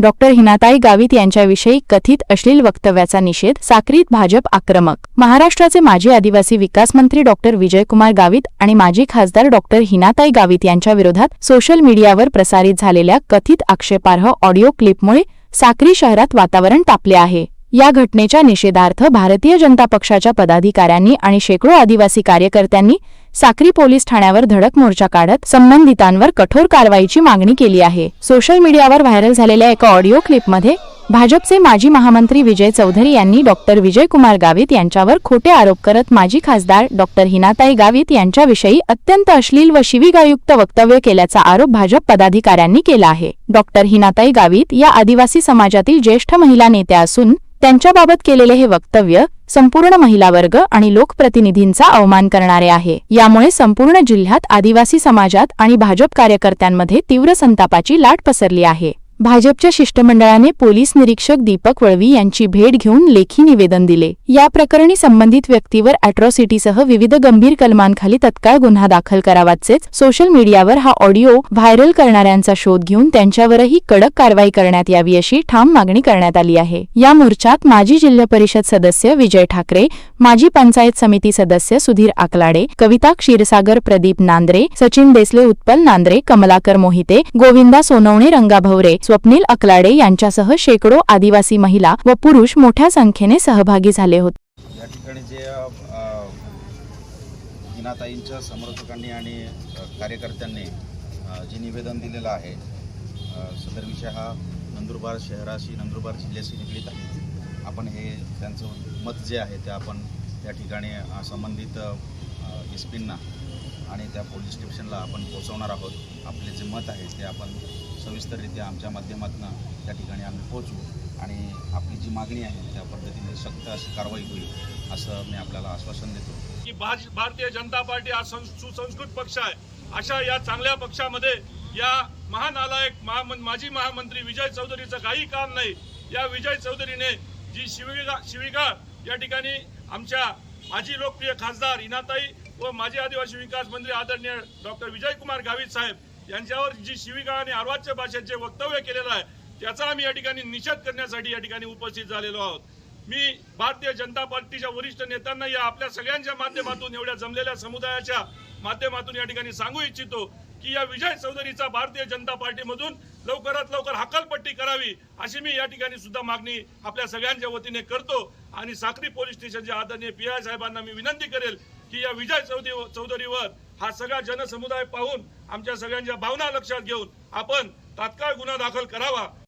Doctor Hinatai Gavit यांच्याविषयी कथित अश्लील वक्तव्याचा निषेध, साक्रीत भाजप आक्रमक। महाराष्ट्राचे माजी आदिवासी विकास मंत्री डॉक्टर विजयकुमार गावित आणि माजी खासदार डॉक्टर हिनाताई गावित यांच्या विरोधात सोशल मीडियावर प्रसारित झालेल्या कथित आक्षेपार्ह ऑडिओ क्लिपमुळे साक्री शहरात वातावरण तापले आहे। या घटनेच्या निषेधार्थ भारतीय जनता पक्षाच्या पदाधिकाऱ्यांनी आणि शेकडो आदिवासी कार्यकर्त्यांनी साक्री पोलीस ठाण्यावर धडक मोर्चा काढत संबंधितांवर कठोर कारवाईची मागणी केली आहे। सोशल मीडियावर व्हायरल झालेल्या एका ऑडिओ क्लिपमध्ये भाजपचे माजी महामंत्री विजय चौधरी यांनी डॉक्टर विजयकुमार गावित यांच्यावर खोटे आरोप करत माजी खासदार डॉक्टर हिनाताई गावित यांच्याविषयी अत्यंत अश्लील व शिवीगाळयुक्त वक्तव्य केल्याचा आरोप भाजप पदाधिकाऱ्यांनी केला आहे। डॉक्टर हिनाताई गावित या आदिवासी समाजातील ज्येष्ठ महिला नेत्या असून त्यांच्याबाबत केलेले हे वक्तव्य संपूर्ण महिला वर्ग आणि लोकप्रतिनिधींचा अवमान करणारे आहे। यामुळे संपूर्ण जिल्ह्यात आदिवासी समाजात आणि भाजप कार्यकर्त्यांमध्ये तीव्र संतापाची लाट पसरली आहे। भाजपच्या शिष्टमंडळाने पोलीस निरीक्षक दीपक वळवी यांची भेट घेऊन लेखी निवेदन दिले। या प्रकरणी संबंधित व्यक्तीवर अॅट्रॉसिटीसह विविध गंभीर कलमांखाली तत्काळ गुन्हा दाखल करावाचेच सोशल मीडियावर हा ऑडिओ व्हायरल करणाऱ्यांचा शोध घेऊन त्यांच्यावरही कडक कारवाई करण्यात यावी अशी ठाम मागणी करण्यात आली आहे। या मोर्चात माजी जिल्हा परिषद सदस्य विजय ठाकरे, माजी पंचायत समिती सदस्य सुधीर आकलाडे, कविता क्षीरसागर, प्रदीप नांद्रे, सचिन देसले, उत्पल नांद्रे, कमलाकर मोहिते, गोविंदा सोनवणे, रंगा भवरे, स्वप्नील अकलाडे यांच्यासह शेकडो आदिवासी महिला व पुरुष मोठ्या संख्येने सहभागी झाले होते। या ठिकाणी जे हिनाताईंच्या समर्थकांनी आणि कार्यकर्त्यांनी जे निवेदन दिलेलं आहे, सदर विषय हा नंदुरबार शहराशी, नंदुरबार जिल्ह्याशी निगडीत आहे। आपण हे त्यांचं मत जे आहे ते आपण त्या ठिकाणी संबंधित एसपींना आणि त्या पोलीस स्टेशनला आपण पोहोचवणार आहोत। आपले जे मत आहे ते आपण सविस्तररित्या आमच्या माध्यमातून त्या ठिकाणी आम्ही पोहोचू आणि आपली जी मागणी आहे त्या पद्धतीने सक्त अशी कारवाई होईल असं मी आपल्याला आश्वासन देतो की भारतीय जनता पार्टी हा सुसंस्कृत पक्ष आहे। अशा या चांगल्या पक्षामध्ये या महानालायक माजी महामंत्री विजय चौधरीचं काही काम नाही। या विजय चौधरीने जी शिवीगाळ या ठिकाणी आमच्या माजी लोकप्रिय खासदार हिनाताई व माजी आदिवासी विकास मंत्री आदरणीय डॉक्टर विजयकुमार गावित साहेब यांच्यावर जी शिवीगाळ आणि अर्वाच्य भाषेत जे वक्तव्य केलेलं आहे त्याचा आम्ही या ठिकाणी निषेध करण्यासाठी या ठिकाणी उपस्थित झालेलो आहोत। मी भारतीय जनता पार्टीच्या वरिष्ठ नेत्यांना या आपल्या सगळ्यांच्या माध्यमातून, एवढ्या जमलेल्या समुदायाच्या माध्यमातून या ठिकाणी सांगू इच्छितो की या विजय चौधरीचा भारतीय जनता पार्टीमधून लवकरात लवकर हकालपट्टी करावी अशी मी या ठिकाणी सुद्धा मागणी आपल्या सगळ्यांच्या वतीने करतो। आणि साक्री पोलीस स्टेशनच्या आदरणीय पीआय साहेबांना मी विनंती करेल की या विजय चौधरीवर हा सगळा जनसमुदाय पाहून आमच्या सगळ्यांच्या भावना लक्षात घेऊन आपण तात्काळ गुन्हा दाखल करावा।